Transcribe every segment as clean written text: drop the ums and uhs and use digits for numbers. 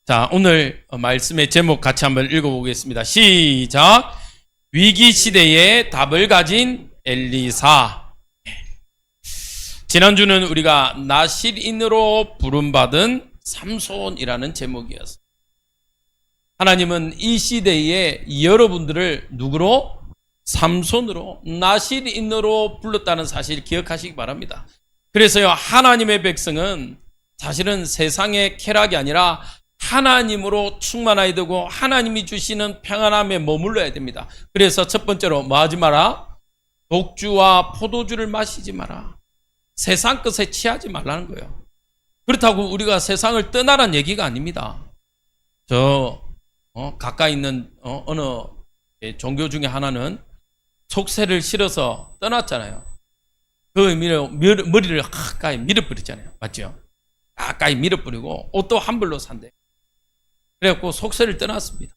자, 오늘 말씀의 제목 같이 한번 읽어보겠습니다. 시작. 위기 시대에 답을 가진 엘리사. 지난주는 우리가 나실인으로 부름받은 삼손이라는 제목이었어요. 하나님은 이 시대에 여러분들을 누구로? 삼손으로, 나실인으로 불렀다는 사실 기억하시기 바랍니다. 그래서요, 하나님의 백성은 사실은 세상의 쾌락이 아니라 하나님으로 충만하여야 되고 하나님이 주시는 평안함에 머물러야 됩니다. 그래서 첫 번째로 뭐 하지 마라? 독주와 포도주를 마시지 마라. 세상 것에 취하지 말라는 거예요. 그렇다고 우리가 세상을 떠나라는 얘기가 아닙니다. 가까이 있는 어느 종교 중에 하나는 속세를 실어서 떠났잖아요. 그 의미로 머리를 가까이 밀어버리잖아요. 맞죠? 가까이 밀어버리고 옷도 한 벌로 산대. 그래갖고 속세를 떠났습니다.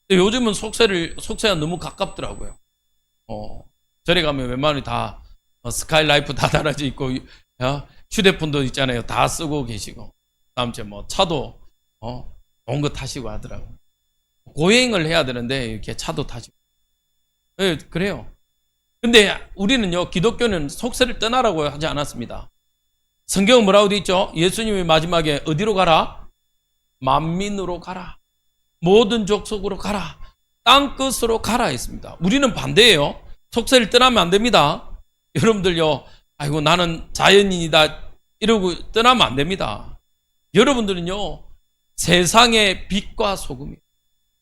근데 요즘은 속세가 너무 가깝더라고요. 절에 가면 웬만하면 다 스카이라이프 다 달아져 있고, 휴대폰도 있잖아요. 다 쓰고 계시고, 다음 주에 뭐 차도 좋은 거 타시고 하더라고요. 고행을 해야 되는데 이렇게 차도 타시고. 네, 그래요. 근데 우리는요, 기독교는 속세를 떠나라고 하지 않았습니다. 성경은 뭐라고 되어 있죠? 예수님이 마지막에 어디로 가라? 만민으로 가라. 모든 족속으로 가라. 땅끝으로 가라 했습니다. 우리는 반대예요. 속세를 떠나면 안 됩니다. 여러분들요, 아이고 나는 자연인이다 이러고 떠나면 안 됩니다. 여러분들은요, 세상의 빛과 소금이에요.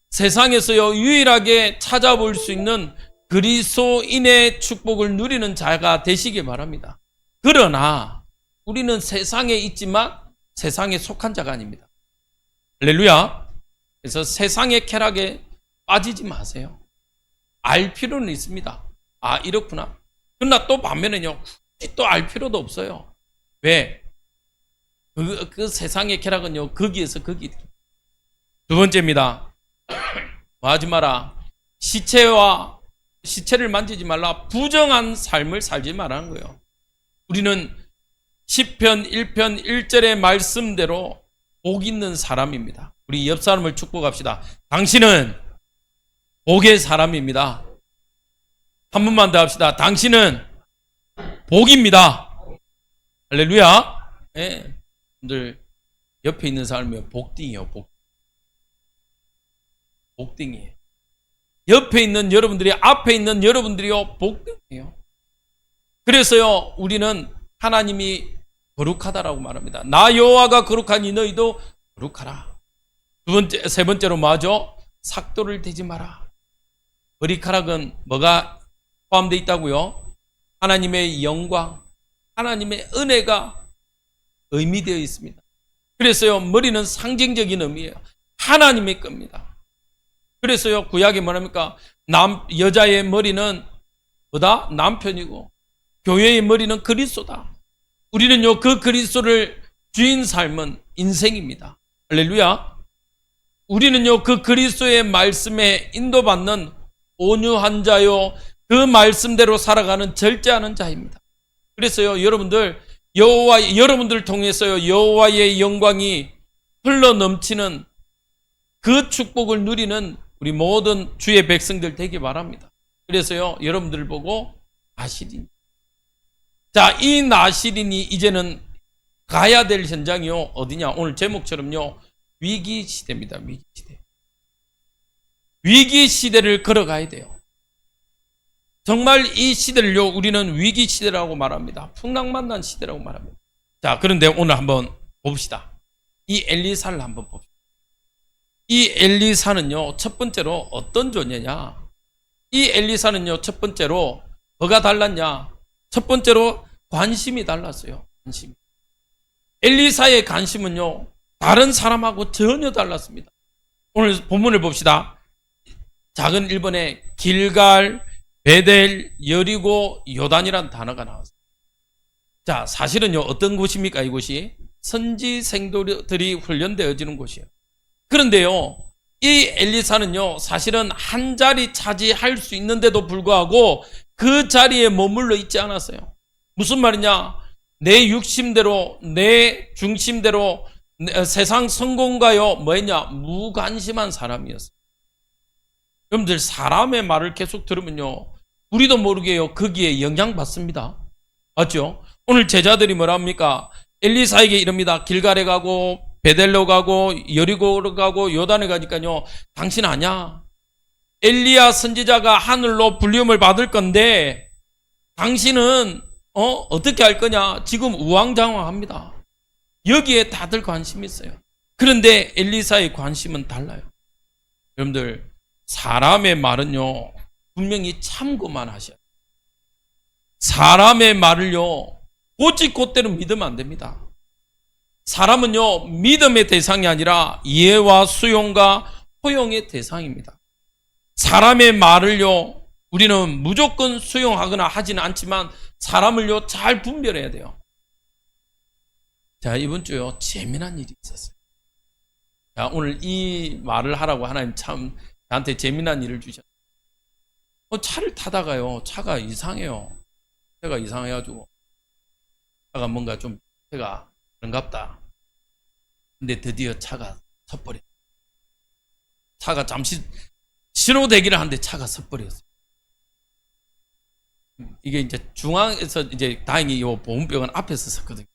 세상에서요, 유일하게 찾아볼 수 있는 그리스도인의 축복을 누리는 자가 되시기 바랍니다. 그러나 우리는 세상에 있지만 세상에 속한 자가 아닙니다. 할렐루야. 그래서 세상의 쾌락에 빠지지 마세요. 알 필요는 있습니다. 아, 이렇구나. 그러나 또 반면에요, 굳이 또 알 필요도 없어요. 왜? 그 세상의 쾌락은요, 거기에서 거기. 두 번째입니다. 뭐 하지 마라. 시체를 만지지 말라. 부정한 삶을 살지 말라는 거예요. 우리는 시편 1편 1절의 말씀대로 복 있는 사람입니다. 우리 옆 사람을 축복합시다. 당신은 복의 사람입니다. 한 번만 더 합시다. 당신은 복입니다. 할렐루야. 네. 여러분들 옆에 있는 사람이 복딩이에요. 복딩이에요. 옆에 있는 여러분들이, 앞에 있는 여러분들이요, 복등이에요. 그래서요, 우리는 하나님이 거룩하다라고 말합니다. 나 여호와가 거룩하니 너희도 거룩하라. 세 번째로 뭐하죠? 삭도를 대지 마라. 머리카락은 뭐가 포함되어 있다고요? 하나님의 영광, 하나님의 은혜가 의미되어 있습니다. 그래서요, 머리는 상징적인 의미예요. 하나님의 겁니다. 그래서요, 구약에 뭐랍니까? 여자의 머리는 뭐다? 남편이고, 교회의 머리는 그리스도다. 우리는요, 그 그리스도를 주인 삶은 인생입니다. 할렐루야. 우리는요, 그 그리스도의 말씀에 인도받는 온유한 자요, 그 말씀대로 살아가는 절제하는 자입니다. 그래서요, 여러분들 통해서요, 여호와의 영광이 흘러 넘치는 그 축복을 누리는 우리 모든 주의 백성들 되기 바랍니다. 그래서요, 여러분들 보고 나실인. 자, 이 나실인이 이제는 가야 될 현장이요, 어디냐? 오늘 제목처럼요, 위기 시대입니다. 위기 시대. 위기 시대를 걸어가야 돼요. 정말 이 시대를요, 우리는 위기 시대라고 말합니다. 풍랑만난 시대라고 말합니다. 자, 그런데 오늘 한번 봅시다. 이 엘리사를 한번 봅시다. 이 엘리사는요, 첫 번째로 어떤 존재냐? 이 엘리사는요, 첫 번째로 뭐가 달랐냐? 첫 번째로 관심이 달랐어요. 관심. 엘리사의 관심은요, 다른 사람하고 전혀 달랐습니다. 오늘 본문을 봅시다. 작은 1번에 길갈, 베델, 여리고, 요단이라는 단어가 나왔어요. 자, 사실은요, 어떤 곳입니까? 이곳이 선지 생도들이 훈련되어지는 곳이에요. 그런데요, 이 엘리사는요, 사실은 한 자리 차지할 수 있는데도 불구하고 그 자리에 머물러 있지 않았어요. 무슨 말이냐? 내 육심대로, 내 중심대로 세상 성공가요 뭐였냐? 무관심한 사람이었어요. 여러분들 사람의 말을 계속 들으면요 우리도 모르게요 거기에 영향받습니다. 맞죠? 오늘 제자들이 뭐라 합니까? 엘리사에게 이럽니다. 길갈에 가고 베델로 가고 여리고로 가고 요단에 가니까요 당신 아냐? 엘리야 선지자가 하늘로 불리움을 받을 건데 당신은 어떻게 할 거냐? 지금 우왕좌왕합니다. 여기에 다들 관심이 있어요. 그런데 엘리사의 관심은 달라요. 여러분들 사람의 말은요 분명히 참고만 하셔야 돼요. 사람의 말을요 곧대로 믿으면 안 됩니다. 사람은요 믿음의 대상이 아니라 이해와 수용과 포용의 대상입니다. 사람의 말을요 우리는 무조건 수용하거나 하지는 않지만 사람을요 잘 분별해야 돼요. 자, 이번 주요 재미난 일이 있었어요. 자, 오늘 이 말을 하라고 하나님 참 나한테 재미난 일을 주셨어요. 차를 타다가요 차가 이상해요. 차가 이상해가지고 차가 뭔가 좀 차가 그런갑다. 근데 드디어 차가 섰버렸어요. 차가 잠시 신호 대기를 하는데 차가 섰버렸어요. 이게 이제 중앙에서 이제 다행히 요 보온병은 앞에서 섰거든요.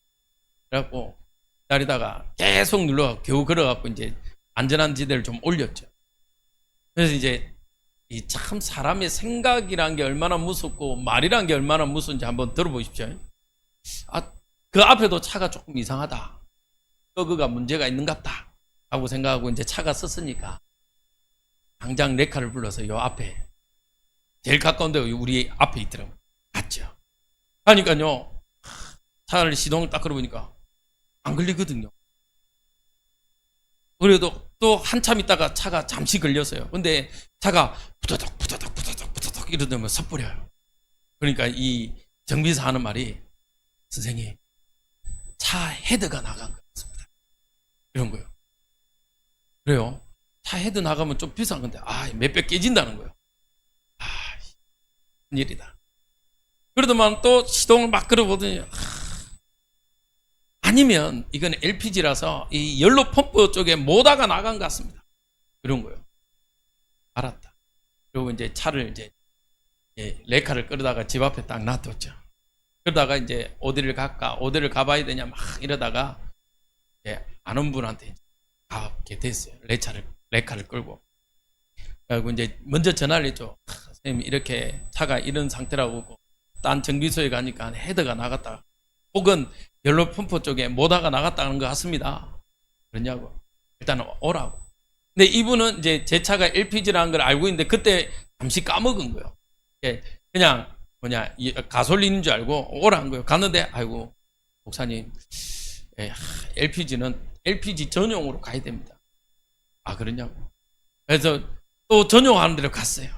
그래갖고 기다리다가 계속 눌러 겨우 걸어갖고 이제 안전한 지대를 좀 올렸죠. 그래서 이제 이 참 사람의 생각이란 게 얼마나 무섭고 말이란 게 얼마나 무서운지 한번 들어보십시오. 그 앞에도 차가 조금 이상하다. 그가 문제가 있는 것 같다 하고 생각하고 이제 차가 섰으니까 당장 레카를 불러서 요 앞에 제일 가까운 데가 우리 앞에 있더라고요. 맞죠? 하니까요 차를 시동을 딱 걸어보니까 안 걸리거든요. 그래도 또 한참 있다가 차가 잠시 걸렸어요. 근데 차가 부더덕 이러더니 섣버려요. 그러니까 이 정비사 하는 말이 선생님 차 헤드가 나간 것 같습니다. 이런 거예요. 그래요. 차 헤드 나가면 좀 비싼 건데 몇백 깨진다는 거예요. 일이다. 그러더만 또 시동을 막 걸어보더니 아니면 이건 LPG라서 이 연료 펌프 쪽에 모다가 나간 것 같습니다. 이런 거예요. 알았다. 그리고 이제 차를 이제 레카를 끌어다가 집 앞에 딱 놔뒀죠. 그러다가 이제 어디를 갈까, 어디를 가봐야 되냐 막 이러다가 아는 분한테 가게 됐어요. 레카를 끌고. 그리고 이제 먼저 전화를 했죠. 선생님 이렇게 차가 이런 상태라고 딴 정비소에 가니까 헤드가 나갔다. 혹은 연료 펌프 쪽에 모다가 나갔다는 것 같습니다. 그러냐고. 일단은 오라고. 근데 이분은 이제 제 차가 LPG라는 걸 알고 있는데 그때 잠시 까먹은 거예요. 그냥 가솔린인 줄 알고 오라는 거예요. 갔는데 아이고 목사님 LPG는 LPG 전용으로 가야 됩니다. 그러냐고. 그래서 또 전용하는 데로 갔어요.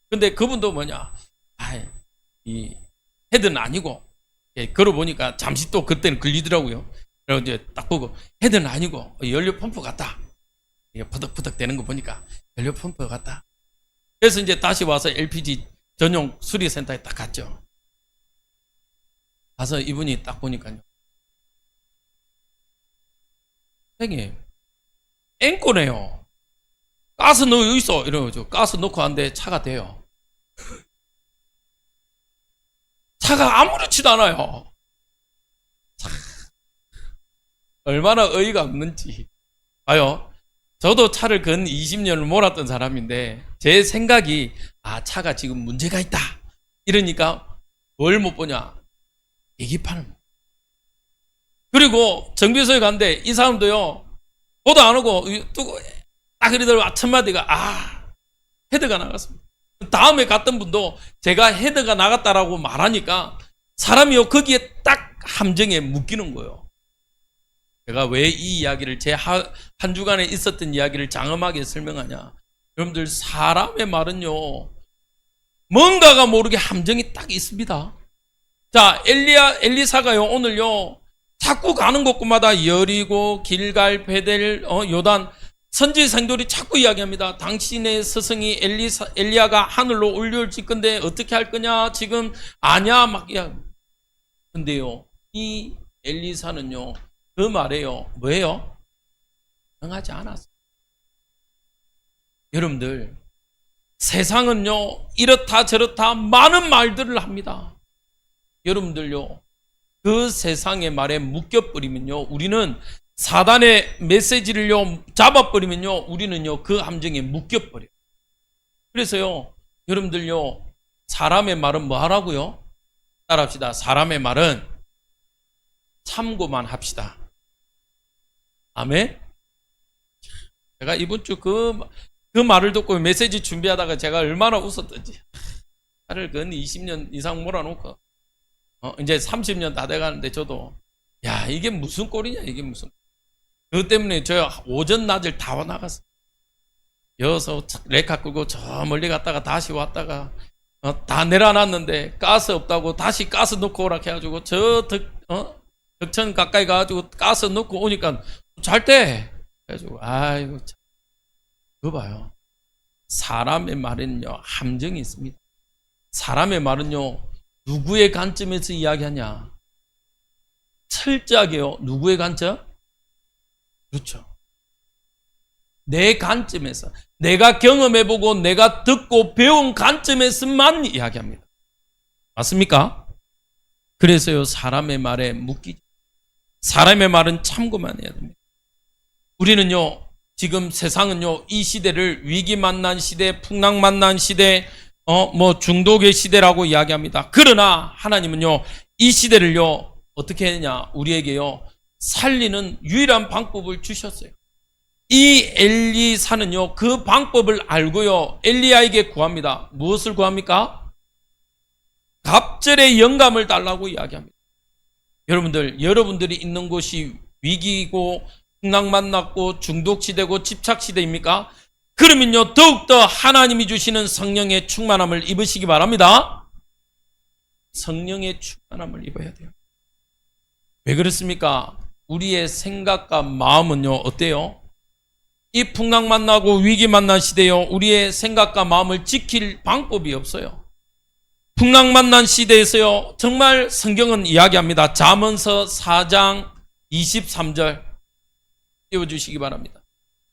근데 그분도 이 헤드는 아니고 걸어보니까 잠시 또 그때는 걸리더라고요. 그래서 이제 딱 보고 헤드는 아니고 연료 펌프 같다. 퍼덕퍼덕 되는 거 보니까 연료 펌프 같다. 그래서 이제 다시 와서 LPG 전용 수리센터에 딱 갔죠. 가서 이분이 딱 보니까요. 선생님, 앵꼬네요. 가스 넣어 있어. 이러죠. 가스 넣고 하는데 차가 돼요. 차가 아무렇지도 않아요. 얼마나 어이가 없는지. 봐요. 저도 차를 근 20년을 몰았던 사람인데 제 생각이 차가 지금 문제가 있다. 이러니까 뭘 못 보냐. 계기판을. 그리고 정비소에 갔는데 이 사람도요. 보도 안 하고 딱 그러더라고. 첫 마디가 헤드가 나갔습니다. 다음에 갔던 분도 제가 헤드가 나갔다라고 말하니까 사람이요 거기에 딱 함정에 묶이는 거예요. 제가 왜 이 이야기를 제 한 주간에 있었던 이야기를 장엄하게 설명하냐. 여러분들 사람의 말은요 뭔가가 모르게 함정이 딱 있습니다. 자 엘리사가요 오늘요 자꾸 가는 곳마다 여리고 길갈 베델 요단 선지생들이 자꾸 이야기합니다. 당신의 스승이 엘리야가 하늘로 올려질 건데 어떻게 할 거냐 지금 아냐 막 이야기. 근데요 이 엘리사는요 그 말에요. 뭐예요? 응하지 않았어요. 여러분들, 세상은요, 이렇다 저렇다 많은 말들을 합니다. 여러분들요, 그 세상의 말에 묶여버리면요, 우리는 사단의 메시지를요, 잡아버리면요, 우리는요, 그 함정에 묶여버려요. 그래서요, 여러분들요, 사람의 말은 뭐 하라고요? 따라합시다. 사람의 말은 참고만 합시다. 아멘? 제가 이번 주 그 말을 듣고 메시지 준비하다가 제가 얼마나 웃었던지. 나를 근 20년 이상 몰아놓고, 이제 30년 다 돼가는데 저도, 야, 이게 무슨 꼴이냐, 이게 무슨. 그것 때문에 저 오전, 낮을 다 나갔어요. 여기서 레카 끌고 저 멀리 갔다가 다시 왔다가, 다 내려놨는데 가스 없다고 다시 가스 넣고 오라 해가지고 덕천 가까이 가가지고 가스 넣고 오니까 잘 때. 그래가지고, 아이고, 참. 그거 봐요. 사람의 말은요, 함정이 있습니다. 사람의 말은요, 누구의 관점에서 이야기하냐? 철저하게요, 누구의 관점? 그렇죠. 내 관점에서, 내가 경험해보고 내가 듣고 배운 관점에서만 이야기합니다. 맞습니까? 그래서요, 사람의 말에 묶이죠. 사람의 말은 참고만 해야 됩니다. 우리는요, 지금 세상은요, 이 시대를 위기 만난 시대, 풍랑 만난 시대, 중독의 시대라고 이야기합니다. 그러나 하나님은요, 이 시대를요, 어떻게 했냐? 우리에게요, 살리는 유일한 방법을 주셨어요. 이 엘리사는요, 그 방법을 알고요, 엘리야에게 구합니다. 무엇을 구합니까? 갑절의 영감을 달라고 이야기합니다. 여러분들이 있는 곳이 위기이고 풍랑 만났고 중독시대고 집착시대입니까? 그러면요, 더욱더 하나님이 주시는 성령의 충만함을 입으시기 바랍니다. 성령의 충만함을 입어야 돼요. 왜 그렇습니까? 우리의 생각과 마음은요, 어때요? 이 풍랑 만나고 위기 만난 시대요, 우리의 생각과 마음을 지킬 방법이 없어요. 풍랑 만난 시대에서요, 정말 성경은 이야기합니다. 잠언서 4장 23절 띄워주시기 바랍니다.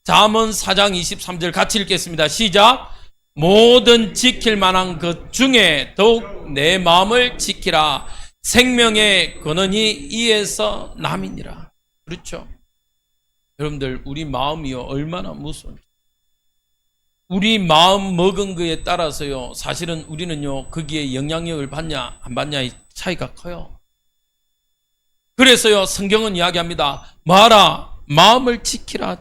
잠언 4장 23절 같이 읽겠습니다. 시작. 모든 지킬 만한 것 중에 더욱 내 마음을 지키라. 생명의 근원이 이에서 남이니라. 그렇죠. 여러분들, 우리 마음이요, 얼마나 무서운지. 우리 마음 먹은 거에 따라서요, 사실은 우리는요, 거기에 영향력을 받냐 안 받냐의 차이가 커요. 그래서요, 성경은 이야기합니다. 말아, 마음을 지키라.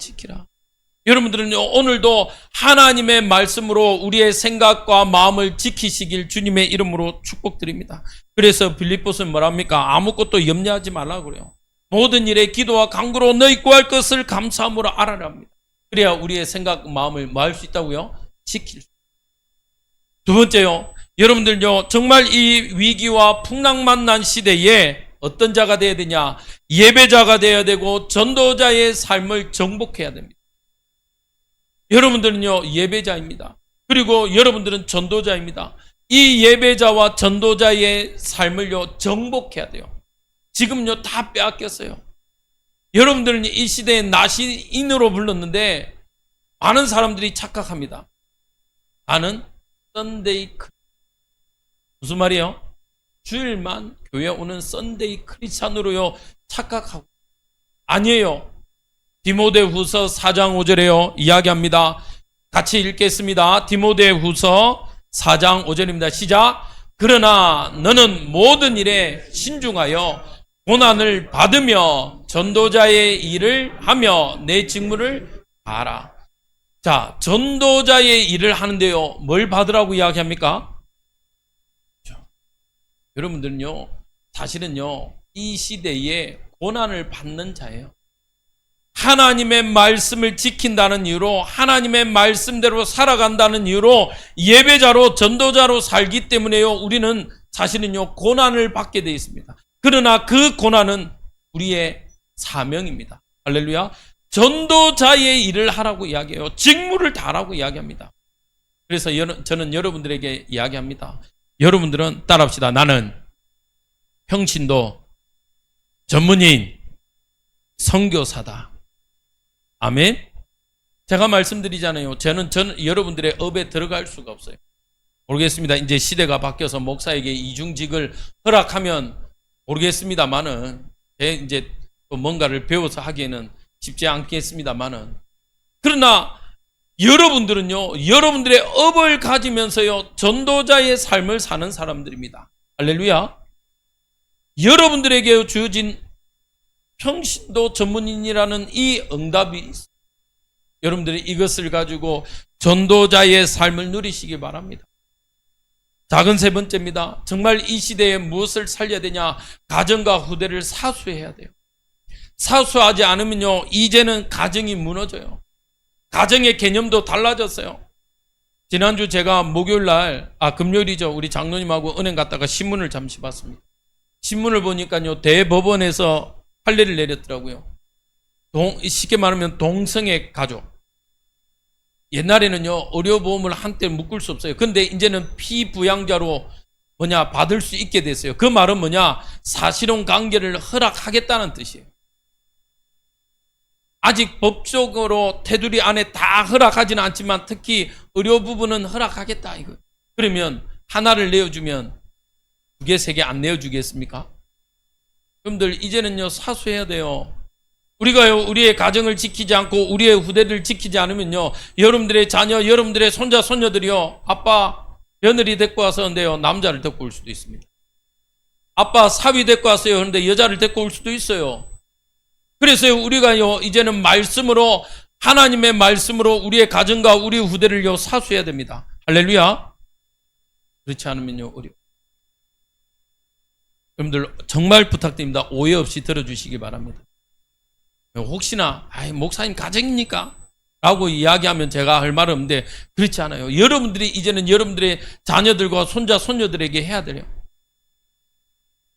여러분들은요, 오늘도 하나님의 말씀으로 우리의 생각과 마음을 지키시길 주님의 이름으로 축복드립니다. 그래서 빌립보서는 뭐랍니까? 아무것도 염려하지 말라고 그래요. 모든 일에 기도와 간구로 너희 구할 것을 감사함으로 알아라 합니다. 그래야 우리의 생각, 마음을 뭐 할 수 있다고요? 지킬 수. 두 번째요, 여러분들요, 정말 이 위기와 풍랑 만난 시대에 어떤 자가 되어야 되냐? 예배자가 되어야 되고 전도자의 삶을 정복해야 됩니다. 여러분들은요, 예배자입니다. 그리고 여러분들은 전도자입니다. 이 예배자와 전도자의 삶을요, 정복해야 돼요. 지금요, 다 빼앗겼어요. 여러분들은 이 시대에 나시인으로 불렀는데 많은 사람들이 착각합니다. 나는 썬데이 크리스찬. 무슨 말이에요? 주일만 교회 오는 썬데이 크리스찬으로요, 착각하고. 아니에요. 디모데후서 4장 5절에요, 이야기합니다. 같이 읽겠습니다. 디모데후서 4장 5절입니다. 시작. 그러나 너는 모든 일에 신중하여 고난을 받으며 전도자의 일을 하며 내 직무를 다하라. 자, 전도자의 일을 하는데요, 뭘 받으라고 이야기합니까? 여러분들은요, 사실은요, 이 시대에 고난을 받는 자예요. 하나님의 말씀을 지킨다는 이유로, 하나님의 말씀대로 살아간다는 이유로 예배자로 전도자로 살기 때문에요, 우리는 사실은요, 고난을 받게 되어 있습니다. 그러나 그 고난은 우리의 사명입니다. 할렐루야. 전도자의 일을 하라고 이야기해요. 직무를 다하라고 이야기합니다. 그래서 저는 여러분들에게 이야기합니다. 여러분들은 따라합시다. 나는 평신도 전문인, 선교사다. 아멘. 제가 말씀드리잖아요. 저는 여러분들의 업에 들어갈 수가 없어요. 모르겠습니다. 이제 시대가 바뀌어서 목사에게 이중직을 허락하면 모르겠습니다만은, 이제 또 뭔가를 배워서 하기에는 쉽지 않겠습니다만은, 그러나 여러분들은요, 여러분들의 업을 가지면서요, 전도자의 삶을 사는 사람들입니다. 할렐루야. 여러분들에게 주어진 평신도 전문인이라는 이 응답이 있어요. 여러분들이 이것을 가지고 전도자의 삶을 누리시기 바랍니다. 작은 세 번째입니다. 정말 이 시대에 무엇을 살려야 되냐? 가정과 후대를 사수해야 돼요. 사수하지 않으면요, 이제는 가정이 무너져요. 가정의 개념도 달라졌어요. 지난주 제가 금요일이죠. 우리 장로님하고 은행 갔다가 신문을 잠시 봤습니다. 신문을 보니까요, 대법원에서 판례를 내렸더라고요. 쉽게 말하면 동성애 가족. 옛날에는요, 의료보험을 한때 묶을 수 없어요. 근데 이제는 피부양자로 받을 수 있게 됐어요. 그 말은 사실혼 관계를 허락하겠다는 뜻이에요. 아직 법적으로 테두리 안에 다 허락하지는 않지만 특히 의료 부분은 허락하겠다 이거. 그러면 하나를 내어주면 두 개, 세 개 안 내어주겠습니까? 여러분들 이제는요, 사수해야 돼요. 우리가요, 우리의 가정을 지키지 않고 우리의 후대를 지키지 않으면요, 여러분들의 자녀, 여러분들의 손자, 손녀들이요, 아빠 며느리 데리고 와서 하는데요, 남자를 데리고 올 수도 있습니다. 아빠 사위 데리고 왔어요. 그런데 여자를 데리고 올 수도 있어요. 그래서요, 우리가요, 이제는 말씀으로, 하나님의 말씀으로 우리의 가정과 우리 후대를요, 사수해야 됩니다. 할렐루야. 그렇지 않으면요, 여러분들 정말 부탁드립니다. 오해 없이 들어주시기 바랍니다. 혹시나 목사님 가정입니까? 라고 이야기하면 제가 할 말은 없는데 그렇지 않아요. 여러분들이 이제는 여러분들의 자녀들과 손자 손녀들에게 해야 돼요.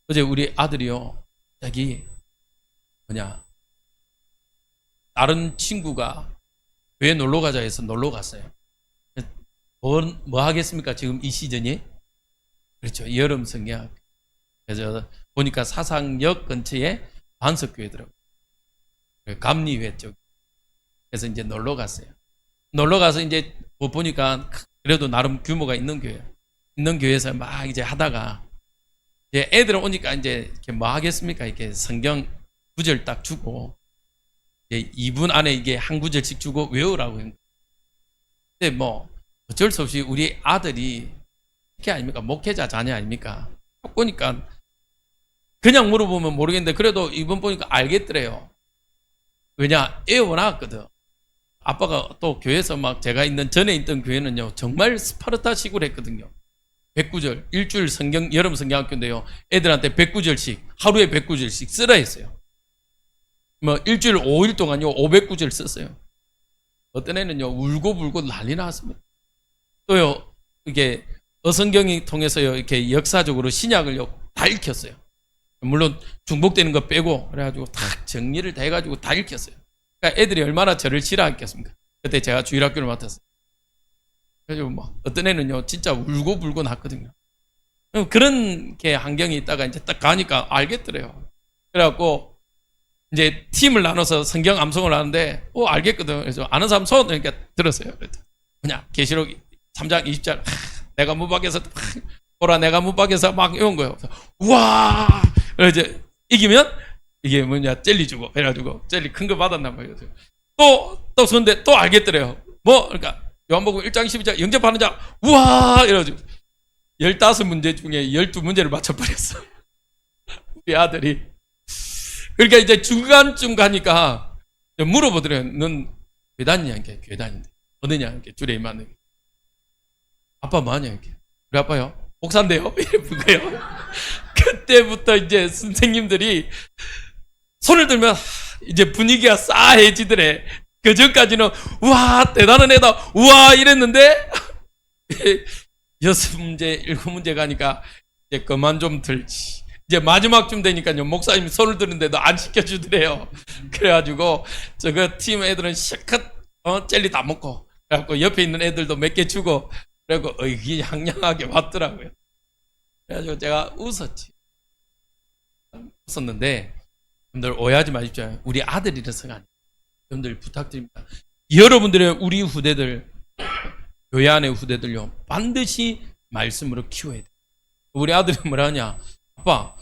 어제 우리 아들이요, 다른 친구가 교회 놀러 가자 해서 놀러 갔어요. 뭐 하겠습니까? 지금 이 시즌이? 그렇죠. 여름 성경. 그래서 보니까 사상역 근처에 반석교회더라고요. 감리회 쪽. 그래서 이제 놀러 갔어요. 놀러 가서 이제 보니까 그래도 나름 규모가 있는 교회. 있는 교회에서 막 이제 하다가 이제 애들 오니까 이제 이렇게 뭐 하겠습니까? 이렇게 성경 구절 딱 주고 이제 2분 안에 이게 한 구절씩 주고 외우라고. 근데 뭐 어쩔 수 없이 우리 아들이 이렇게 아닙니까? 목회자 자녀 아닙니까? 보니까 그냥 물어보면 모르겠는데 그래도 이번 보니까 알겠더래요. 왜냐? 애워놨거든. 아빠가 또 교회에서 막 제가 있는 전에 있던 교회는요, 정말 스파르타식으로 했거든요. 109절, 일주일 성경, 여름 성경학교인데요, 애들한테 109절씩, 하루에 109절씩 쓰라 했어요. 뭐, 일주일 5일 동안요, 509절 썼어요. 어떤 애는요, 울고불고 난리 났습니다. 또요, 이게 어성경이 통해서요, 이렇게 역사적으로 신약을요, 다 읽혔어요. 물론 중복되는 거 빼고 그래가지고 다 정리를 다 해가지고 다 읽혔어요. 그러니까 애들이 얼마나 저를 싫어했겠습니까? 그때 제가 주일학교를 맡았어요. 그래가지고 뭐 어떤 애는요 진짜 울고불고 났거든요. 그런 게 환경이 있다가 이제 딱 가니까 알겠더래요. 그래갖고 이제 팀을 나눠서 성경 암송을 하는데 알겠거든. 그래서 아는 사람 손 이렇게 들었어요. 계시록 3장 20절 내가 문 밖에서 보라 내가 문 밖에서 막 이런 거예요. 우와! 그래서 이제 이기면 이게 젤리 주고 해가지고 젤리 큰 거 받았나 봐요. 또 son데 또 알겠더래요. 그러니까 요한복음 1장 12절 영접하는 자 우와! 이러죠. 15문제 중에 12문제를 맞춰버렸어. 우리 아들이. 그러니까 이제 중간쯤 가니까 물어보더래요. 넌 교회 다니냐? 이렇게 교회 다니는데 어느냐? 이렇게 주례 임하는. 아빠 뭐하냐? 이렇게. 우리 아빠요? 목사인데요? 이러는 거예요. 그때부터 이제 선생님들이 손을 들면 이제 분위기가 싸해지더래. 그 전까지는 우와 대단한 애다 우와 이랬는데 6문제 7문제 가니까 이제 그만 좀 들지. 이제 마지막쯤 되니까요 목사님이 손을 드는데도 안 시켜주더래요. 그래가지고 저거 팀 애들은 실컷 젤리 다 먹고 그래갖고 옆에 있는 애들도 몇 개 주고 그리고 의기양양하게 왔더라고요. 그래가지고 제가 웃었는데 여러분들 오해하지 마십시오. 우리 아들이라서가 아니에요. 여러분들 부탁드립니다. 여러분들의 우리 후대들, 교회 안의 후대들요, 반드시 말씀으로 키워야 돼요. 우리 아들이 뭐라 하냐? 아빠,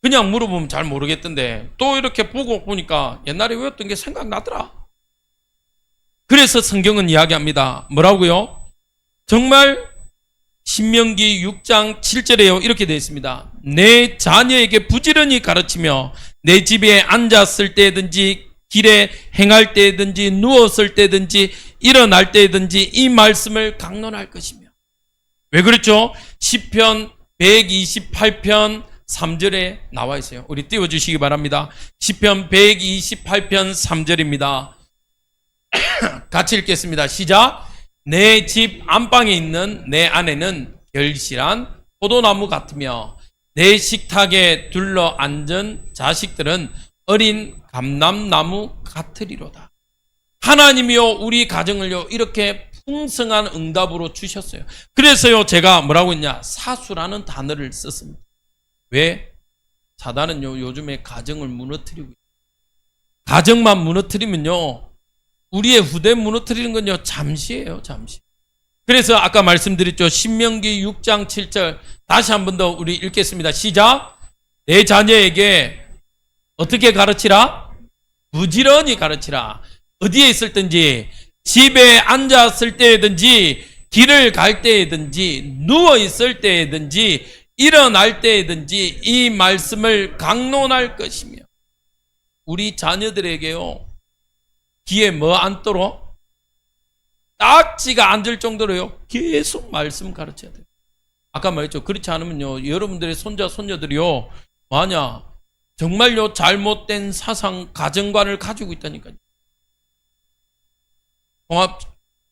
그냥 물어보면 잘 모르겠던데 또 이렇게 보고 보니까 옛날에 외웠던 게 생각나더라. 그래서 성경은 이야기합니다. 뭐라고요? 정말 신명기 6장 7절에요. 이렇게 되어 있습니다. 내 자녀에게 부지런히 가르치며 내 집에 앉았을 때든지 길에 행할 때든지 누웠을 때든지 일어날 때든지 이 말씀을 강론할 것이며. 왜 그렇죠? 시편 128편 3절에 나와 있어요. 우리 띄워주시기 바랍니다. 시편 128편 3절입니다. 같이 읽겠습니다. 시작. 내 집 안방에 있는 내 아내는 결실한 포도나무 같으며 내 식탁에 둘러 앉은 자식들은 어린 감람나무 같으리로다. 하나님이요 우리 가정을요 이렇게 풍성한 응답으로 주셨어요. 그래서요 제가 뭐라고 했냐, 사수라는 단어를 썼습니다. 왜? 사단은요 요즘에 가정을 무너뜨리고 있어요. 가정만 무너뜨리면요 우리의 후대 무너뜨리는 건요 잠시예요, 잠시. 그래서 아까 말씀드렸죠. 신명기 6장 7절 다시 한 번 더 우리 읽겠습니다. 시작. 내 자녀에게 어떻게 가르치라? 부지런히 가르치라. 어디에 있을 든지, 집에 앉았을 때든지, 길을 갈 때든지, 누워 있을 때든지, 일어날 때든지 이 말씀을 강론할 것이며. 우리 자녀들에게요 귀에 뭐 앉도록? 딱지가 앉을 정도로요 계속 말씀 가르쳐야 돼요. 아까 말했죠. 그렇지 않으면요 여러분들의 손자 손녀들이요 뭐하냐, 정말요 잘못된 사상 가정관을 가지고 있다니까요.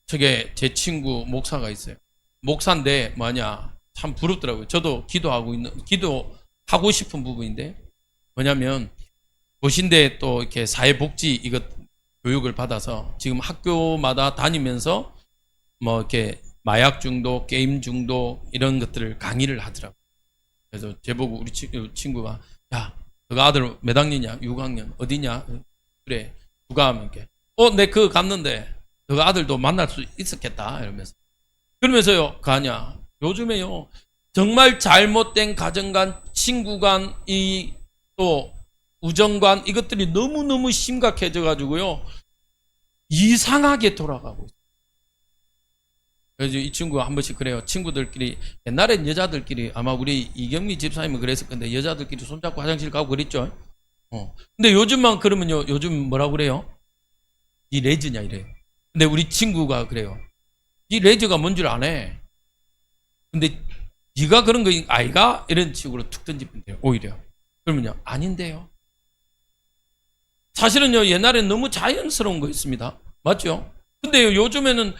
저게 제 친구 목사가 있어요. 목사인데 뭐하냐 참 부럽더라고요. 저도 기도하고 싶은 부분인데 뭐냐면 도신대 또 이렇게 사회복지 이것 교육을 받아서 지금 학교마다 다니면서 뭐 이렇게 마약 중독, 게임 중독 이런 것들을 강의를 하더라고요. 그래서 제보고 우리 친구가 야, 너가 아들 몇 학년이냐? 6학년. 어디냐? 그래. 누가 하면 이렇게 내 그거 갔는데 너가 아들도 만날 수 있었겠다 이러면서. 그러면서요 가냐 요즘에요 정말 잘못된 가정관, 친구간, 이 또 우정관 이것들이 너무너무 심각해져 가지고요 이상하게 돌아가고 있어요. 그래서 이 친구가 한 번씩 그래요. 친구들끼리, 옛날엔 여자들끼리, 아마 우리 이경미 집사님은 그랬을 건데 여자들끼리 손잡고 화장실 가고 그랬죠. 근데 요즘만 그러면요 요즘 뭐라고 그래요? 이 레즈냐 이래요. 근데 우리 친구가 그래요. 이 레즈가 뭔 줄 아네. 근데 네가 그런 거 아이가? 이런 식으로 툭 던지면 돼요. 오히려. 그러면요 아닌데요. 사실은요 옛날엔 너무 자연스러운 거였습니다. 맞죠? 근데 요즘에는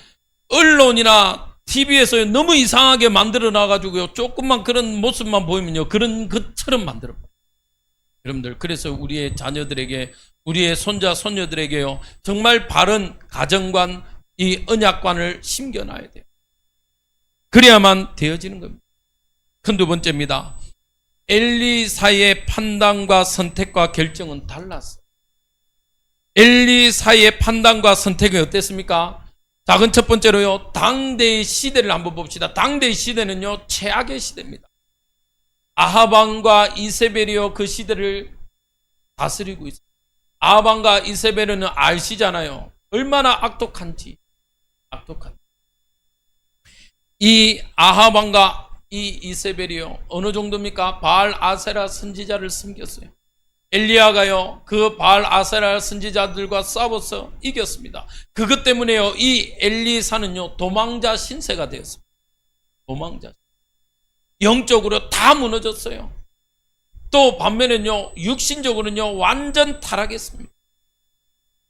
언론이나 TV에서 너무 이상하게 만들어 놔가지고요 조금만 그런 모습만 보이면요 그런 것처럼 만들어. 여러분들 그래서 우리의 자녀들에게, 우리의 손자 손녀들에게요 정말 바른 가정관, 이 언약관을 심겨놔야 돼요. 그래야만 되어지는 겁니다. 큰 두 번째입니다. 엘리사의 판단과 선택과 결정은 달랐어요. 엘리사의 판단과 선택이 어땠습니까? 자, 그럼 첫 번째로요 당대의 시대를 한번 봅시다. 당대의 시대는요 최악의 시대입니다. 아합 왕과 이세벨이요 그 시대를 다스리고 있어요. 아합 왕과 이세벨은 아시잖아요. 얼마나 악독한지. 이 아합 왕과 이 이세벨이요 어느 정도입니까? 바알 아세라 선지자를 섬겼어요. 엘리야가요 그 바알 아세라 선지자들과 싸워서 이겼습니다. 그것 때문에요 이 엘리사는요 도망자 신세가 되었습니다. 도망자. 영적으로 다 무너졌어요. 또 반면에는요 육신적으로는요 완전 타락했습니다.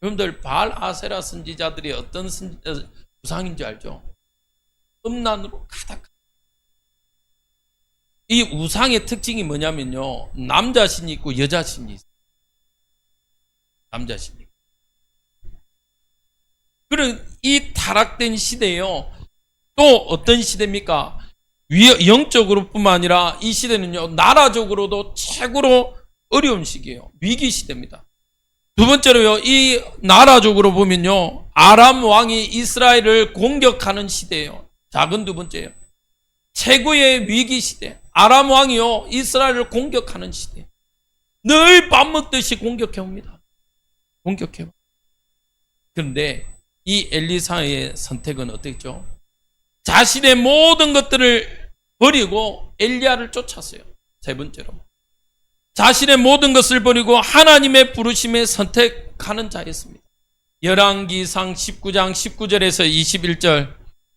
여러분들 바알 아세라 선지자들이 어떤 우상인지 알죠? 음란으로 가득. 이 우상의 특징이 뭐냐면요 남자신이 있고 여자신이 있어요. 남자신이. 그런 이 타락된 시대에요 또 어떤 시대입니까? 영적으로 뿐만 아니라 이 시대는요 나라적으로도 최고로 어려운 시기예요. 위기 시대입니다. 두 번째로요, 이 나라적으로 보면요, 아람 왕이 이스라엘을 공격하는 시대예요. 작은 두 번째예요. 최고의 위기 시대. 아람 왕이요, 이스라엘을 공격하는 시대. 늘 밥 먹듯이 공격해 옵니다. 공격해. 그런데 이 엘리사의 선택은 어땠죠? 자신의 모든 것들을 버리고 엘리야를 쫓았어요. 세 번째로, 자신의 모든 것을 버리고 하나님의 부르심에 선택하는 자였습니다. 열왕기상 19장 19절에서 21절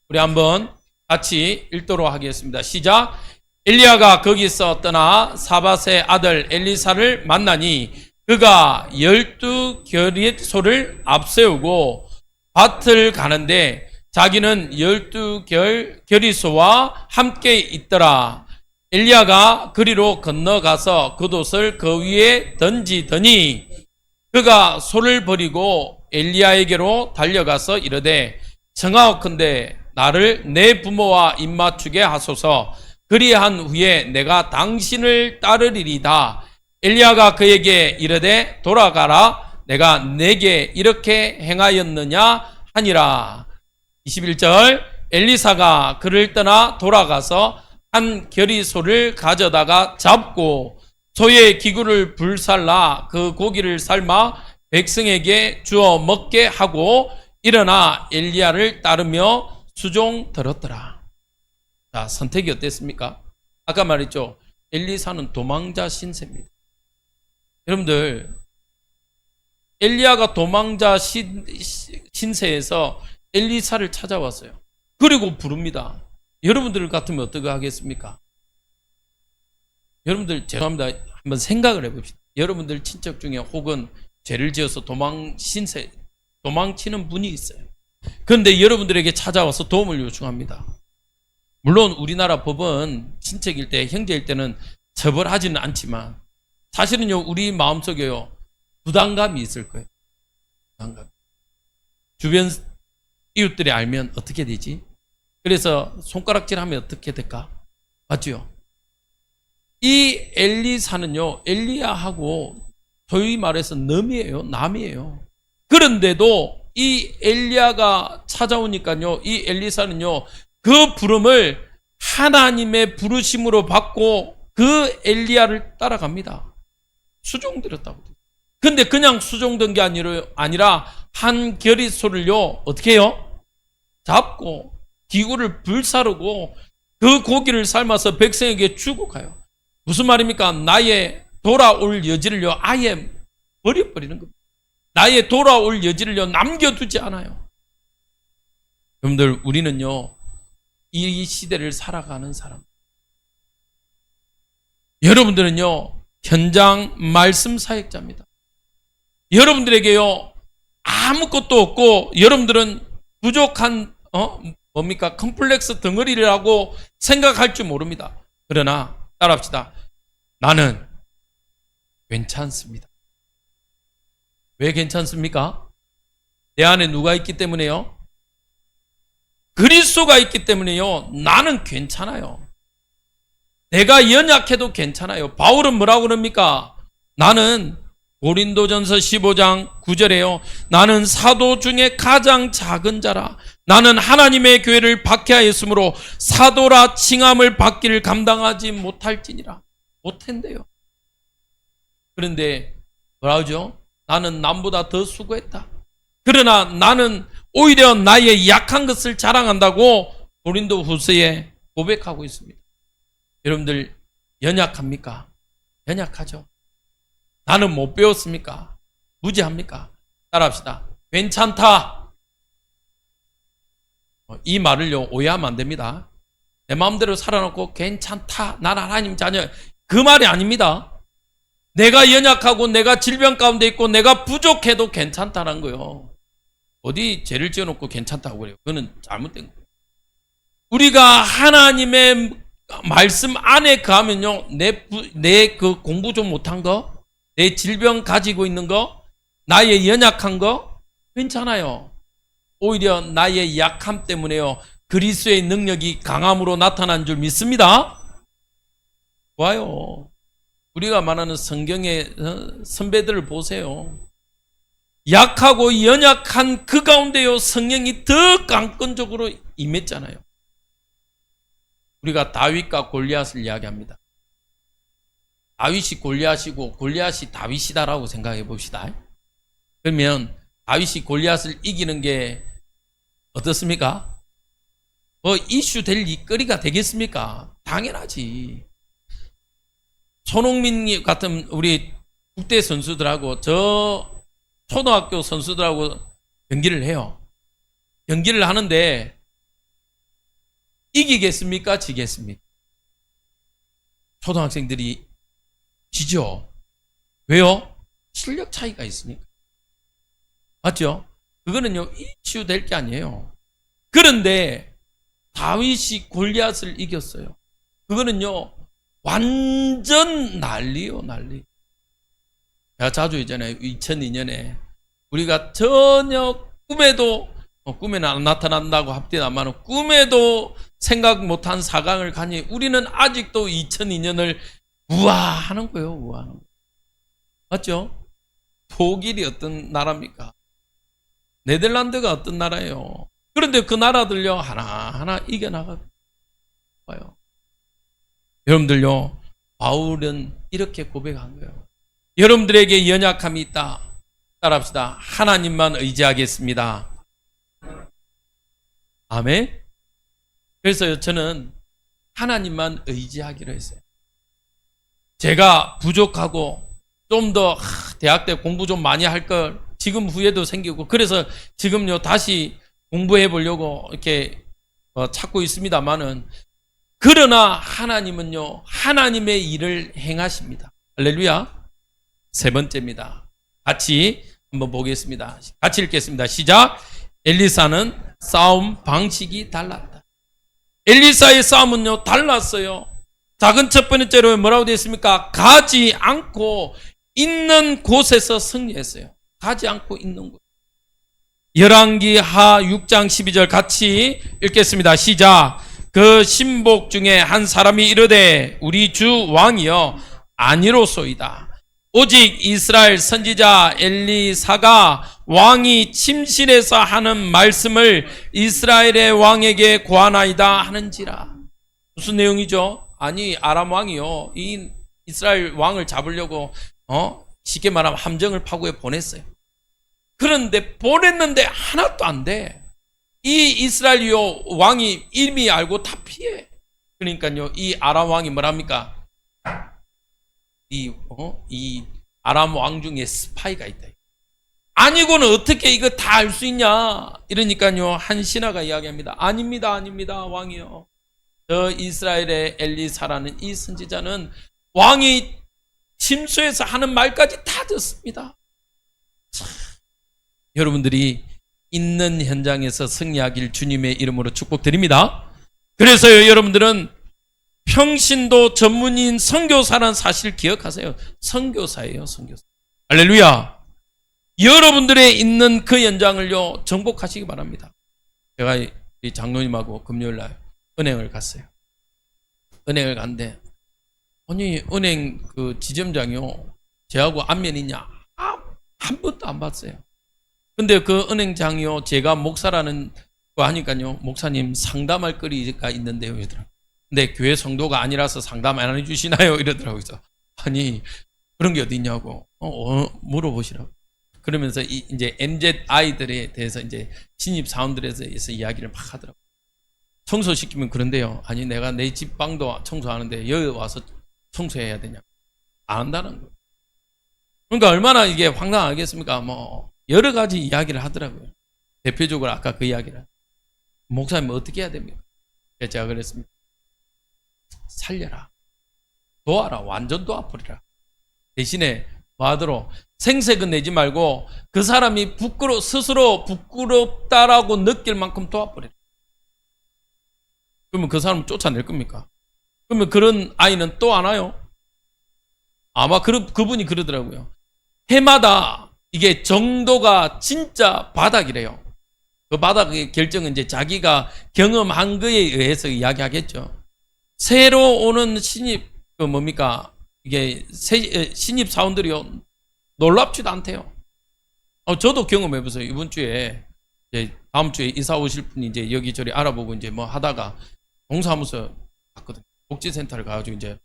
우리 한번 같이 읽도록 하겠습니다. 시작. 엘리야가 거기서 떠나 사밧의 아들 엘리사를 만나니 그가 12겨릿소를 앞세우고 밭을 가는데 자기는 12겨릿소와 함께 있더라. 엘리야가 그리로 건너가서 겉옷을 그 위에 던지더니 그가 소를 버리고 엘리야에게로 달려가서 이르되 청하옵건대 나를 내 부모와 입맞추게 하소서. 그리한 후에 내가 당신을 따르리이다. 엘리야가 그에게 이르되 돌아가라. 내가 내게 이렇게 행하였느냐 하니라. 21절. 엘리사가 그를 떠나 돌아가서 한 겨리소를 가져다가 잡고 소의 기구를 불살라 그 고기를 삶아 백성에게 주어 먹게 하고 일어나 엘리야를 따르며 수종 들었더라. 자, 선택이 어땠습니까? 아까 말했죠. 엘리사는 도망자 신세입니다. 여러분들, 엘리야가 도망자 신세에서 엘리사를 찾아왔어요. 그리고 부릅니다. 여러분들 같으면 어떻게 하겠습니까? 여러분들, 죄송합니다. 한번 생각을 해봅시다. 여러분들 친척 중에 혹은 죄를 지어서 도망치는 분이 있어요. 그런데 여러분들에게 찾아와서 도움을 요청합니다. 물론 우리나라 법은 친척일 때, 형제일 때는 처벌하지는 않지만 사실은요, 우리 마음속에요, 부담감이 있을 거예요. 부담감. 주변 이웃들이 알면 어떻게 되지? 그래서 손가락질하면 어떻게 될까? 맞죠? 이 엘리사는요, 엘리야하고 소위 말해서 남이에요. 그런데도 이 엘리야가 찾아오니까요, 이 엘리사는요, 그 부름을 하나님의 부르심으로 받고 그 엘리야를 따라갑니다. 수종들었다고. 근데 그냥 수종된 게 아니라 한 겨릿소를요, 어떻게 해요? 잡고 기구를 불사르고 그 고기를 삶아서 백성에게 주고 가요. 무슨 말입니까? 나의 돌아올 여지를요, 아예 버려버리는 겁니다. 나의 돌아올 여지를요, 남겨두지 않아요. 여러분들, 우리는요, 이 시대를 살아가는 사람. 여러분들은요, 현장 말씀 사역자입니다. 여러분들에게요, 아무것도 없고, 여러분들은 부족한, 컴플렉스 덩어리라고 생각할 줄 모릅니다. 그러나, 따라합시다. 나는 괜찮습니다. 왜 괜찮습니까? 내 안에 누가 있기 때문에요? 그리스도가 있기 때문에요. 나는 괜찮아요. 내가 연약해도 괜찮아요. 바울은 뭐라고 그럽니까? 나는 고린도전서 15장 9절에요. 나는 사도 중에 가장 작은 자라. 나는 하나님의 교회를 박해하였으므로 사도라 칭함을 받기를 감당하지 못할지니라. 못한대요. 그런데 뭐라 하죠? 나는 남보다 더 수고했다. 그러나 나는 오히려 나의 약한 것을 자랑한다고 고린도 후서에 고백하고 있습니다. 여러분들 연약합니까? 연약하죠. 나는 못 배웠습니까? 무지합니까? 따라합시다. 괜찮다. 이 말을요, 오해하면 안 됩니다. 내 마음대로 살아놓고 괜찮다. 나는 하나님 자녀. 그 말이 아닙니다. 내가 연약하고 내가 질병 가운데 있고 내가 부족해도 괜찮다는 거예요. 어디 죄를 지어놓고 괜찮다고 그래요. 그거는 잘못된 거예요. 우리가 하나님의 말씀 안에 가면요, 내 그 공부 좀 못한 거, 내 질병 가지고 있는 거, 나의 연약한 거 괜찮아요. 오히려 나의 약함 때문에요, 그리스도의 능력이 강함으로 나타난 줄 믿습니다. 좋아요. 우리가 말하는 성경의 선배들을 보세요. 약하고 연약한 그 가운데요 성령이 더 강권적으로 임했잖아요. 우리가 다윗과 골리앗을 이야기합니다. 다윗이 골리앗이고 골리앗이 다윗이다라고 생각해 봅시다. 그러면 다윗이 골리앗을 이기는 게 어떻습니까? 이슈 될 일거리가 되겠습니까? 당연하지. 손흥민 같은 우리 국대 선수들하고 저 초등학교 선수들하고 경기를 해요. 경기를 하는데 이기겠습니까? 지겠습니까? 초등학생들이 지죠. 왜요? 실력 차이가 있으니까. 맞죠? 그거는요 이슈 될 게 아니에요. 그런데 다윗이 골리앗을 이겼어요. 그거는요 완전 난리요, 난리. 제가 자주 있잖아요. 2002년에 우리가 전혀 꿈에는 안 나타난다고 합디다만 꿈에도 생각 못한 4강을 가니 우리는 아직도 2002년을 우아하는 거예요. 우아하는 거. 맞죠? 독일이 어떤 나라입니까? 네덜란드가 어떤 나라예요? 그런데 그 나라들요 하나하나 이겨나가요. 여러분들요 바울은 이렇게 고백한 거예요. 여러분들에게 연약함이 있다. 따라합시다. 하나님만 의지하겠습니다. 아멘. 그래서 저는 하나님만 의지하기로 했어요. 제가 부족하고 좀 더 대학 때 공부 좀 많이 할 걸 지금 후회도 생기고 그래서 지금요 다시 공부해 보려고 이렇게 찾고 있습니다만은 그러나 하나님은요 하나님의 일을 행하십니다. 할렐루야. 세 번째입니다. 같이 한번 보겠습니다. 같이 읽겠습니다. 시작. 엘리사는 싸움 방식이 달랐다. 엘리사의 싸움은요 달랐어요. 작은 첫 번째로 뭐라고 되어 있습니까? 가지 않고 있는 곳에서 승리했어요. 가지 않고 있는 곳. 열왕기하 6장 12절 같이 읽겠습니다. 시작. 그 신복 중에 한 사람이 이르되 우리 주 왕이여 아니로소이다. 오직 이스라엘 선지자 엘리사가 왕이 침실에서 하는 말씀을 이스라엘의 왕에게 고하나이다 하는지라. 무슨 내용이죠? 아니 아람 왕이요 이 이스라엘 왕을 잡으려고 쉽게 말하면 함정을 파고에 보냈어요. 그런데 보냈는데 하나도 안 돼. 이 이스라엘 왕이 이미 알고 다 피해. 그러니까요 이 아람 왕이 뭐랍니까? 이 아람 왕 중에 스파이가 있다. 아니고는 어떻게 이거 다 알 수 있냐? 이러니까요 한 신하가 이야기합니다. 아닙니다, 아닙니다, 왕이요. 저 이스라엘의 엘리사라는 이 선지자는 왕이 침소에서 하는 말까지 다 듣습니다. 여러분들이 있는 현장에서 승리하길 주님의 이름으로 축복드립니다. 그래서요 여러분들은 평신도 전문인 선교사라는 사실 기억하세요. 선교사예요, 선교사. 할렐루야. 여러분들의 있는 그 현장을요 정복하시기 바랍니다. 제가 이 장로님하고 금요일 날 은행을 갔어요. 은행을 갔는데 아니 은행 그 지점장이요 저하고 안면 있냐? 한 번도 안 봤어요. 근데 그 은행장이요 제가 목사라는 거 하니까요 목사님 상담할 거리가 있는데요 이러더라고요. 근데 교회 성도가 아니라서 상담 안 해주시나요? 이러더라고요. 아니 그런 게 어디 있냐고 물어보시라고. 그러면서 이제 MZ 아이들에 대해서 이제 신입 사원들에서 이야기를 막 하더라고요. 청소시키면 그런데요. 아니 내가 내 집 방도 청소하는데 여기 와서 청소해야 되냐? 안 한다는 거예요. 그러니까 얼마나 이게 황당하겠습니까? 뭐 여러 가지 이야기를 하더라고요. 대표적으로 아까 그 이야기를. 목사님 어떻게 해야 됩니까? 제가 그랬습니다. 살려라. 도와라. 완전 도와버리라. 대신에 뭐 하도록 생색은 내지 말고 그 사람이 스스로 부끄럽다라고 느낄 만큼 도와버리라. 그러면 그 사람을 쫓아낼 겁니까? 그러면 그런 아이는 또 안 와요? 아마 그분이 그러더라고요. 해마다 이게 정도가 진짜 바닥이래요. 그 바닥의 결정은 이제 자기가 경험한 거에 의해서 이야기하겠죠. 새로 오는 신입, 뭡니까? 이게 신입 사원들이요 놀랍지도 않대요. 저도 경험해보세요. 이번 주에 이제 다음 주에 이사 오실 분이 이제 여기저기 알아보고 이제 뭐 하다가 동사무소 갔거든요. 복지센터를 가가지고 이제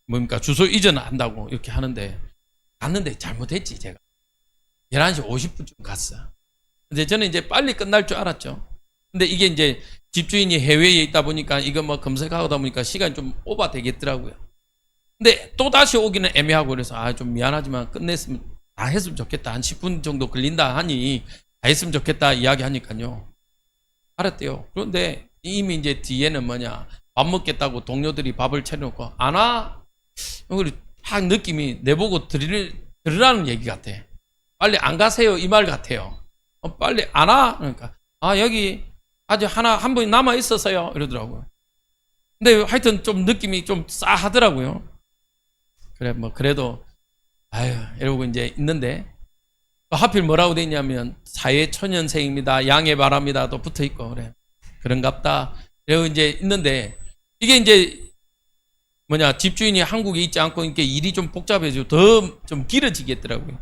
뭡니까 주소 이전한다고 이렇게 하는데 갔는데 잘못했지 제가 11시 50분쯤 갔어. 근데 저는 이제 빨리 끝날 줄 알았죠. 근데 이게 이제 집주인이 해외에 있다 보니까 이거 뭐 검색하다 보니까 시간이 좀 오버 되겠더라고요. 근데 또 다시 오기는 애매하고 그래서 좀 미안하지만 끝냈으면 다 했으면 좋겠다. 한 10분 정도 걸린다 하니 다 했으면 좋겠다 이야기하니까요. 알았대요. 그런데 이미 이제 뒤에는 뭐냐 밥 먹겠다고 동료들이 밥을 차려놓고 안 와? 딱 느낌이 내보고 들으라는 얘기 같아. 빨리 안 가세요 이 말 같아요. 빨리 안 와? 그러니까 여기 아직 한 분이 남아 있어서요 이러더라고요. 근데 하여튼 좀 느낌이 좀 싸하더라고요. 그래 뭐 그래도 이러고 이제 있는데 하필 뭐라고 돼 있냐면 사회초년생입니다 양해 바랍니다 또 붙어있고 그래 그런갑다 이러고 이제 있는데 이게 이제 뭐냐 집주인이 한국에 있지 않고 이렇게 일이 좀 복잡해지고 더 좀 길어지겠더라고요.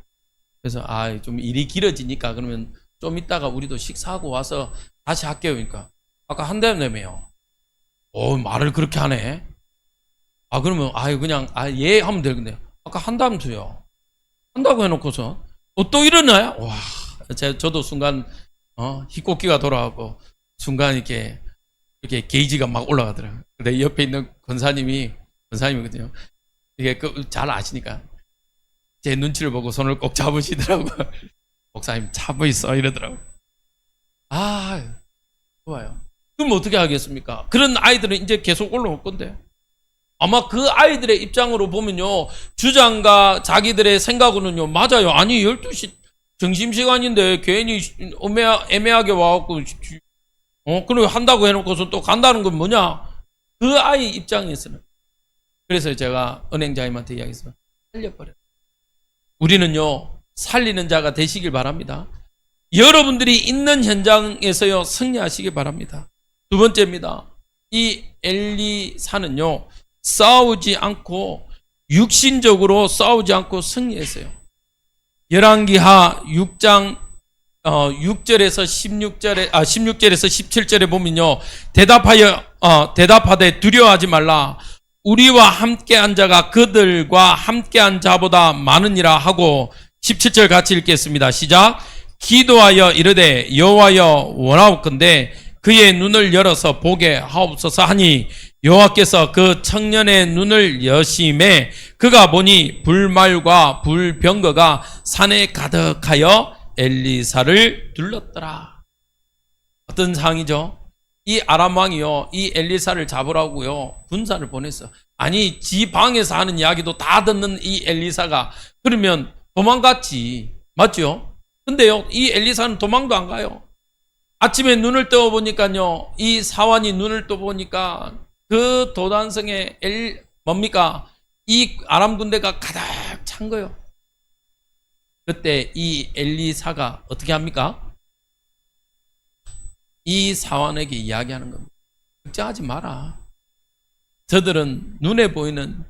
그래서 좀 일이 길어지니까 그러면 좀 있다가 우리도 식사하고 와서 다시 할게요. 그러니까 아까 한다며요. 말을 그렇게 하네. 그러면 그냥 예 하면 되겠네. 아까 한다면서요. 한다고 해놓고서 또 이러나요? 와, 저도 순간 희꽃기가 돌아가고 순간 이렇게 게이지가 막 올라가더라고요. 근데 옆에 있는 권사님이거든요. 이게 잘 아시니까 제 눈치를 보고 손을 꼭 잡으시더라고요. 목사님 잡고 있어 이러더라고요. 좋아요. 그럼 어떻게 하겠습니까? 그런 아이들은 이제 계속 올라올 건데 아마 그 아이들의 입장으로 보면요 주장과 자기들의 생각으로는요 맞아요. 아니 12시 점심시간인데 괜히 애매하게 와갖고 그리고 한다고 해놓고서 또 간다는 건 뭐냐 그 아이 입장에서는. 그래서 제가 은행장님한테 이야기했어요. 살려버려요. 우리는요 살리는 자가 되시길 바랍니다. 여러분들이 있는 현장에서요 승리하시길 바랍니다. 두 번째입니다. 이 엘리사는요 싸우지 않고 육신적으로 싸우지 않고 승리했어요. 열왕기하 6장 6절에서 16절에서 17절에 보면요 대답하되 두려워하지 말라. 우리와 함께한 자가 그들과 함께한 자보다 많으니라 하고 17절 같이 읽겠습니다. 시작. 기도하여 이르되 여호와여 원하옵건대 그의 눈을 열어서 보게 하옵소서 하니 여호와께서 그 청년의 눈을 여심해 그가 보니 불말과 불병거가 산에 가득하여 엘리사를 둘렀더라. 어떤 상황이죠? 이 아람 왕이요 이 엘리사를 잡으라고요 군사를 보냈어. 아니 지 방에서 하는 이야기도 다 듣는 이 엘리사가 그러면 도망갔지 맞죠? 근데요 이 엘리사는 도망도 안 가요. 아침에 눈을 떠 보니까요 이 사환이 눈을 떠 보니까 그 도단성에 뭡니까 이 아람 군대가 가득 찬 거예요. 그때 이 엘리사가 어떻게 합니까? 이 사환에게 이야기하는 겁니다. 걱정하지 마라. 저들은 눈에 보이는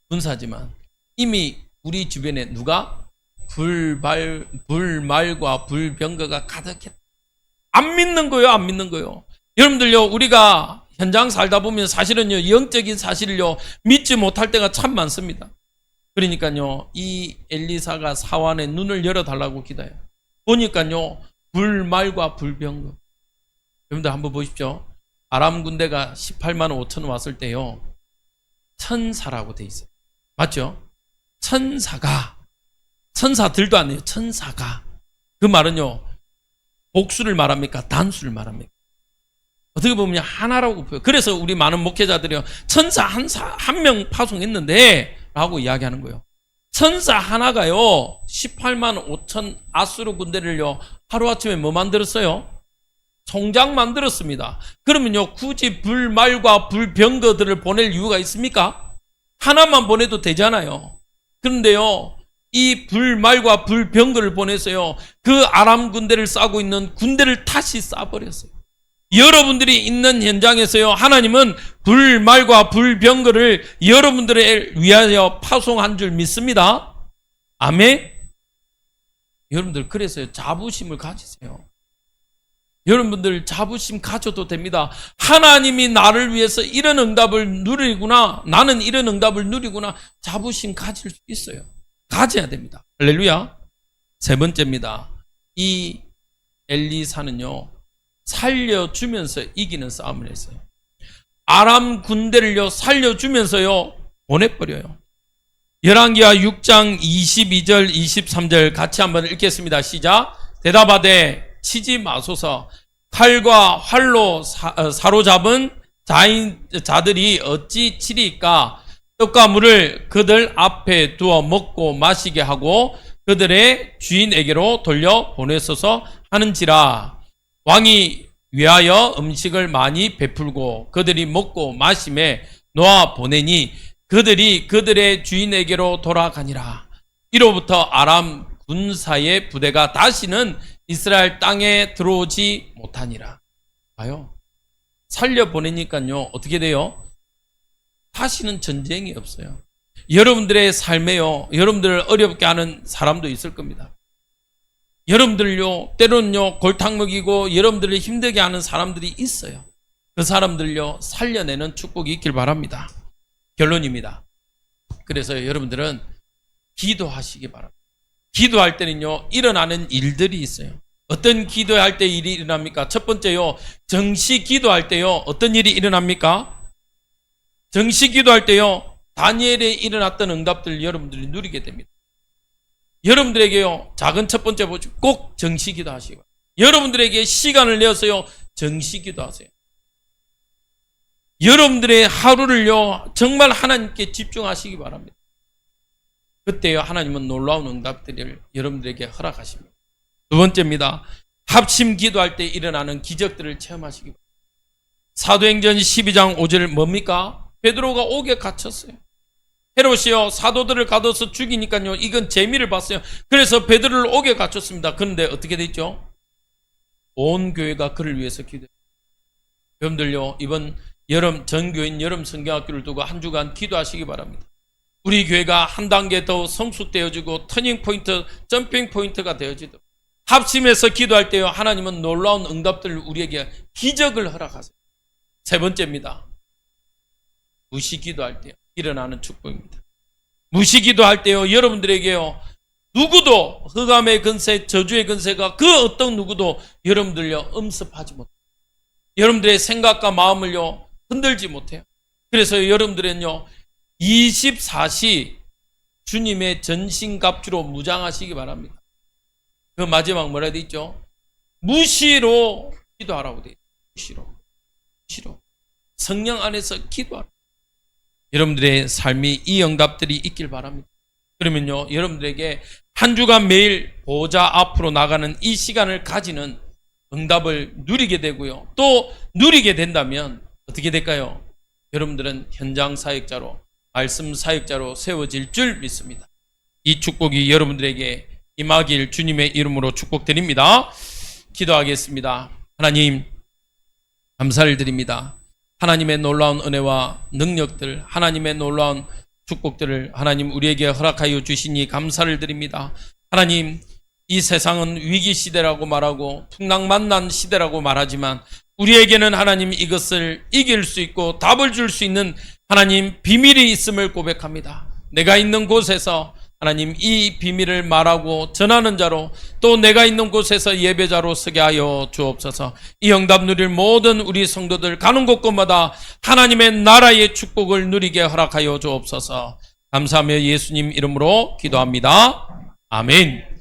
군사지만 이미 우리 주변에 누가 불말과 불병거가 가득했다. 안 믿는 거예요. 안 믿는 거예요. 여러분들요 우리가 현장 살다 보면 사실은요 영적인 사실을요 믿지 못할 때가 참 많습니다. 그러니까요 이 엘리사가 사환의 눈을 열어달라고 기도해요. 보니까요 불말과 불병거. 여러분들 한번 보십시오. 아람 군대가 18만 5천 왔을 때요 천사라고 돼 있어요. 맞죠? 천사들도 아니에요. 천사가. 그 말은요 복수를 말합니까? 단수를 말합니까? 어떻게 보면 하나라고 보여요. 그래서 우리 많은 목회자들이요 천사 한 명 파송했는데 라고 이야기하는 거예요. 천사 하나가요 18만 5천 아수르 군대를요 하루아침에 뭐 만들었어요? 총장 만들었습니다. 그러면요 굳이 불말과 불병거들을 보낼 이유가 있습니까? 하나만 보내도 되잖아요. 그런데요 이 불말과 불병거를 보내서요 그 아람 군대를 싸고 있는 군대를 다시 쏴버렸어요. 여러분들이 있는 현장에서요, 하나님은 불말과 불병거를 여러분들을 위하여 파송한 줄 믿습니다. 아멘. 여러분들, 그래서 자부심을 가지세요. 여러분들 자부심 가져도 됩니다. 하나님이 나를 위해서 이런 응답을 누리구나, 나는 이런 응답을 누리구나, 자부심 가질 수 있어요. 가져야 됩니다. 할렐루야. 세 번째입니다. 이 엘리사는요, 살려주면서 이기는 싸움을 했어요. 아람 군대를요, 살려주면서요, 보내버려요. 열왕기하 6장 22절 23절 같이 한번 읽겠습니다. 시작. 대답하되 치지 마소서. 칼과 활로 사로잡은 자들이 어찌 치리까? 떡과 물을 그들 앞에 두어 먹고 마시게 하고 그들의 주인에게로 돌려 보내소서 하는지라. 왕이 위하여 음식을 많이 베풀고 그들이 먹고 마심에 놓아 보내니 그들이 그들의 주인에게로 돌아가니라. 이로부터 아람 군사의 부대가 다시는 이스라엘 땅에 들어오지 못하니라. 봐요. 살려보내니까요, 어떻게 돼요? 다시는 전쟁이 없어요. 여러분들의 삶에요, 여러분들을 어렵게 하는 사람도 있을 겁니다. 여러분들요, 때로는요, 골탕 먹이고 여러분들을 힘들게 하는 사람들이 있어요. 그 사람들요, 살려내는 축복이 있길 바랍니다. 결론입니다. 그래서 여러분들은 기도하시기 바랍니다. 기도할 때는요, 일어나는 일들이 있어요. 어떤 기도할 때 일이 일어납니까? 첫 번째요, 정시 기도할 때요, 어떤 일이 일어납니까? 정시 기도할 때요, 다니엘에 일어났던 응답들 여러분들이 누리게 됩니다. 여러분들에게요, 작은 첫 번째 보죠. 꼭 정시 기도하시고, 여러분들에게 시간을 내어서요, 정시 기도하세요. 여러분들의 하루를요, 정말 하나님께 집중하시기 바랍니다. 그때요, 하나님은 놀라운 응답들을 여러분들에게 허락하십니다. 두 번째입니다. 합심 기도할 때 일어나는 기적들을 체험하시기 바랍니다. 사도행전 12장 5절 뭡니까? 베드로가 옥에 갇혔어요. 헤롯이요, 사도들을 가둬서 죽이니까요, 이건 재미를 봤어요. 그래서 베드로를 옥에 갇혔습니다. 그런데 어떻게 됐죠? 온 교회가 그를 위해서 기도해요. 여러분들요, 이번 여름 전교인 여름 성경학교를 두고 한 주간 기도하시기 바랍니다. 우리 교회가 한 단계 더 성숙되어지고 터닝 포인트, 점핑 포인트가 되어지도록 합심해서 기도할 때요, 하나님은 놀라운 응답들을 우리에게 기적을 허락하세요. 세 번째입니다. 무시 기도할 때요, 일어나는 축복입니다. 무시 기도할 때요, 여러분들에게요, 누구도 흑암의 근세, 저주의 근세가 그 어떤 누구도 여러분들요, 음습하지 못해요. 여러분들의 생각과 마음을요, 흔들지 못해요. 그래서 여러분들은요, 24시 주님의 전신갑주로 무장하시기 바랍니다. 그 마지막 뭐라 되어 있죠? 무시로 기도하라고 되어 있죠. 무시로. 성령 안에서 기도하라. 여러분들의 삶이 이 응답들이 있길 바랍니다. 그러면요, 여러분들에게 한 주간 매일 보좌 앞으로 나가는 이 시간을 가지는 응답을 누리게 되고요. 또 누리게 된다면 어떻게 될까요? 여러분들은 현장 사역자로, 말씀 사역자로 세워질 줄 믿습니다. 이 축복이 여러분들에게 임하길 주님의 이름으로 축복드립니다. 기도하겠습니다. 하나님, 감사를 드립니다. 하나님의 놀라운 은혜와 능력들, 하나님의 놀라운 축복들을 하나님 우리에게 허락하여 주시니 감사를 드립니다. 하나님, 이 세상은 위기 시대라고 말하고 풍랑만난 시대라고 말하지만 우리에게는 하나님 이것을 이길 수 있고 답을 줄 수 있는 하나님 비밀이 있음을 고백합니다. 내가 있는 곳에서 하나님 이 비밀을 말하고 전하는 자로, 또 내가 있는 곳에서 예배자로 서게 하여 주옵소서. 이 응답 누릴 모든 우리 성도들 가는 곳곳마다 하나님의 나라의 축복을 누리게 허락하여 주옵소서. 감사하며 예수님 이름으로 기도합니다. 아멘.